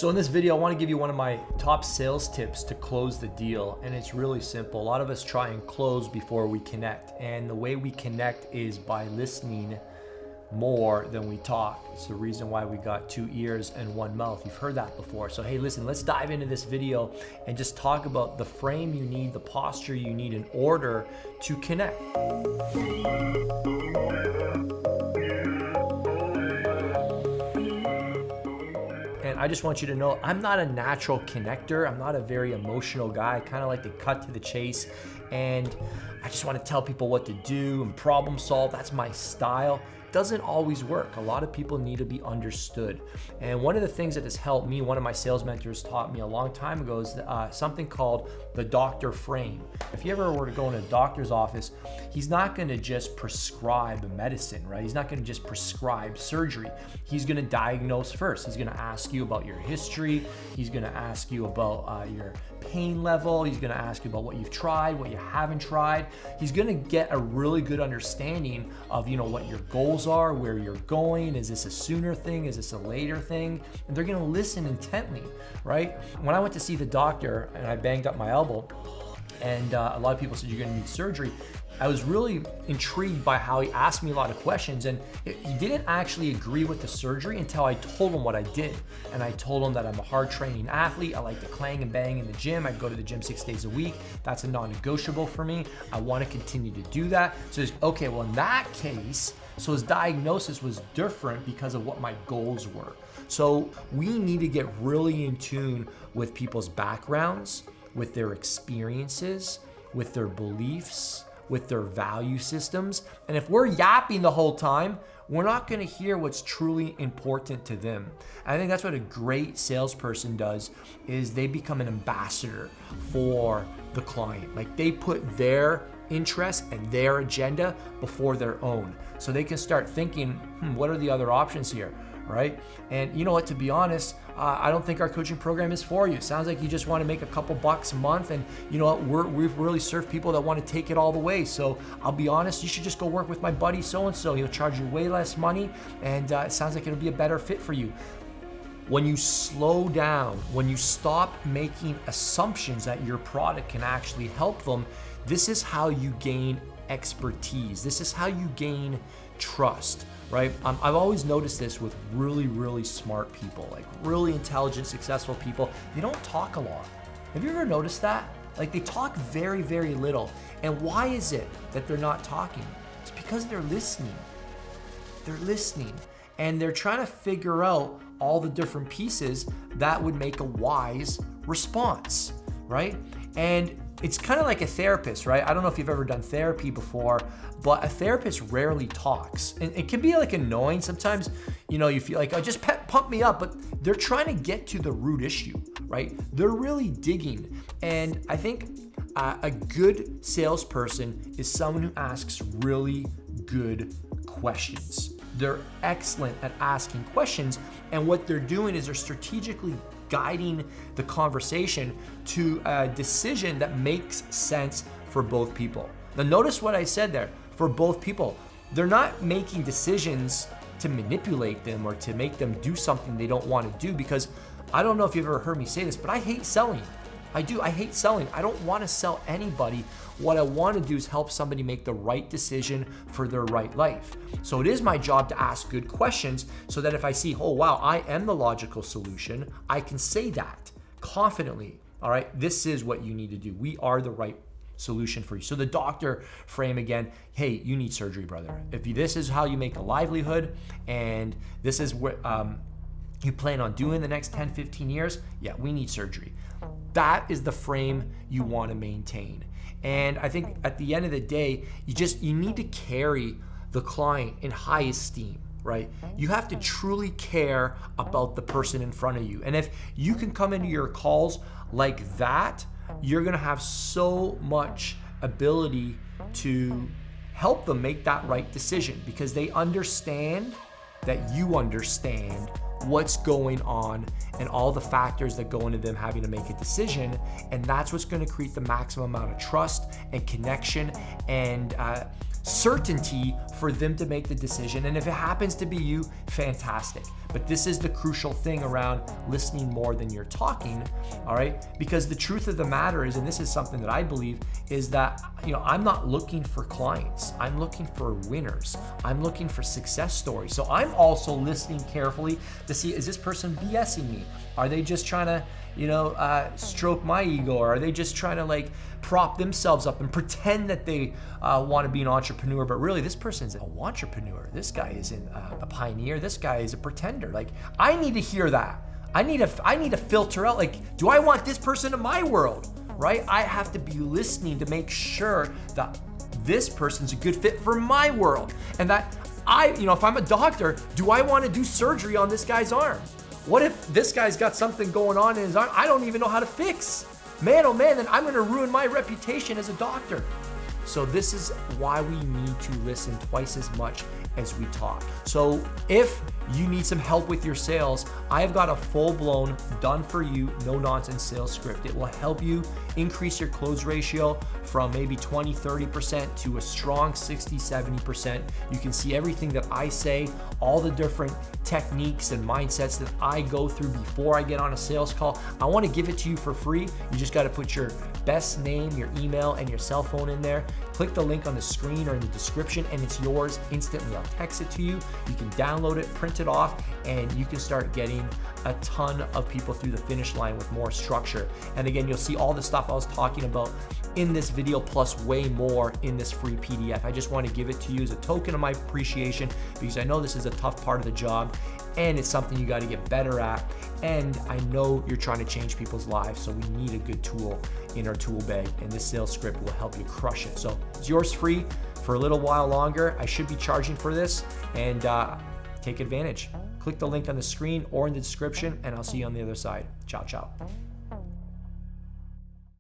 So in this video, I want to give you one of my top sales tips to close the deal. And it's really simple. A lot of us try and close before we connect. And the way we connect is by listening more than we talk. It's the reason why we got 2 ears and 1 mouth. You've heard that before. So hey, listen, let's dive into this video and just talk about the frame you need, the posture you need in order to connect. And I just want you to know, I'm not a natural connector. I'm not a very emotional guy. I kind of like to cut to the chase. And I just want to tell people what to do and problem solve. That's my style. Doesn't always work. A lot of people need to be understood. And one of the things that has helped me, one of my sales mentors taught me a long time ago, is something called the doctor frame. If you ever were to go in a doctor's office, he's not going to just prescribe medicine, right? He's not going to just prescribe surgery. He's going to diagnose first. He's going to ask you about your history. He's going to ask you about your pain level. He's going to ask you about what you've tried, what you haven't tried. He's going to get a really good understanding of, what your goals are, where you're going. Is this a sooner thing? Is this a later thing? And they're going to listen intently, right? When I went to see the doctor and I banged up my elbow, and a lot of people said you're going to need surgery, I was really intrigued by how he asked me a lot of questions, and he didn't actually agree with the surgery until I told him what I did. And I told him that I'm a hard training athlete. I like to clang and bang in the gym. I go to the gym 6 days a week. That's a non-negotiable for me. I want to continue to do that. So he's, okay, well in that case, so his diagnosis was different because of what my goals were. So we need to get really in tune with people's backgrounds, with their experiences, with their beliefs, with their value systems. And if we're yapping the whole time, we're not going to hear what's truly important to them. And I think that's what a great salesperson does, is they become an ambassador for the client. Like they put their interests and their agenda before their own. So they can start thinking, what are the other options here, right? And you know what, to be honest, I don't think our coaching program is for you. It sounds like you just want to make a couple bucks a month, and you know what, we've really served people that want to take it all the way. So I'll be honest, you should just go work with my buddy so-and-so. He'll charge you way less money, and it sounds like it'll be a better fit for you. When you slow down, when you stop making assumptions that your product can actually help them, this is how you gain expertise. This is how you gain trust, right? I've always noticed this with really, really smart people, like really intelligent, successful people. They don't talk a lot. Have you ever noticed that? Like they talk very, very little. And why is it that they're not talking? It's because they're listening. They're listening. And they're trying to figure out all the different pieces that would make a wise response, right? And it's kind of like a therapist, right? I don't know if you've ever done therapy before, but a therapist rarely talks. And it can be like annoying sometimes, you feel like, oh, just pump me up, but they're trying to get to the root issue, right? They're really digging. And I think a good salesperson is someone who asks really good questions. They're excellent at asking questions, and what they're doing is they're strategically guiding the conversation to a decision that makes sense for both people. Now notice what I said there, for both people. They're not making decisions to manipulate them or to make them do something they don't want to do, because I don't know if you've ever heard me say this, but I hate selling. I do. I hate selling. I don't want to sell anybody. What I want to do is help somebody make the right decision for their right life. So it is my job to ask good questions so that if I see, oh wow, I am the logical solution, I can say that confidently. All right, this is what you need to do. We are the right solution for you. So the doctor frame again, hey, you need surgery, brother. If this is how you make a livelihood and this is what you plan on doing the next 10, 15 years, yeah, we need surgery. That is the frame you want to maintain. And I think at the end of the day, you need to carry the client in high esteem, right? You have to truly care about the person in front of you. And if you can come into your calls like that, you're going to have so much ability to help them make that right decision, because they understand that you understand what's going on and all the factors that go into them having to make a decision. And that's what's going to create the maximum amount of trust and connection and certainty for them to make the decision. And if it happens to be you, fantastic. But this is the crucial thing around listening more than you're talking, all right? Because the truth of the matter is, and this is something that I believe, is that, I'm not looking for clients. I'm looking for winners. I'm looking for success stories. So I'm also listening carefully to see, is this person BSing me? Are they just trying to, stroke my ego? Or are they just trying to prop themselves up and pretend that they want to be an entrepreneur, but really this person's an entrepreneur. This guy isn't a pioneer. This guy is a pretender. I need to hear that. I need to filter out, do I want this person in my world, right? I have to be listening to make sure that this person's a good fit for my world. And that if I'm a doctor, do I want to do surgery on this guy's arm? What if this guy's got something going on in his arm I don't even know how to fix? Man, oh man, then I'm gonna ruin my reputation as a doctor. So this is why we need to listen twice as much as we talk. So if you need some help with your sales, I've got a full-blown, done-for-you, no-nonsense sales script. It will help you increase your close ratio from maybe 20, 30% to a strong 60, 70%. You can see everything that I say, all the different techniques and mindsets that I go through before I get on a sales call. I want to give it to you for free. You just got to put your best name, your email, and your cell phone in there. Click the link on the screen or in the description and it's yours instantly. I'll text it to you. You can download it, print it off, and you can start getting a ton of people through the finish line with more structure. And again, you'll see all the stuff I was talking about in this video plus way more in this free PDF. I just want to give it to you as a token of my appreciation because I know this is a tough part of the job and it's something you got to get better at. And I know you're trying to change people's lives, so we need a good tool in our tool bag, and this sales script will help you crush it. So it's yours free for a little while longer. I should be charging for this, and take advantage. Click the link on the screen or in the description, and I'll see you on the other side. Ciao, ciao.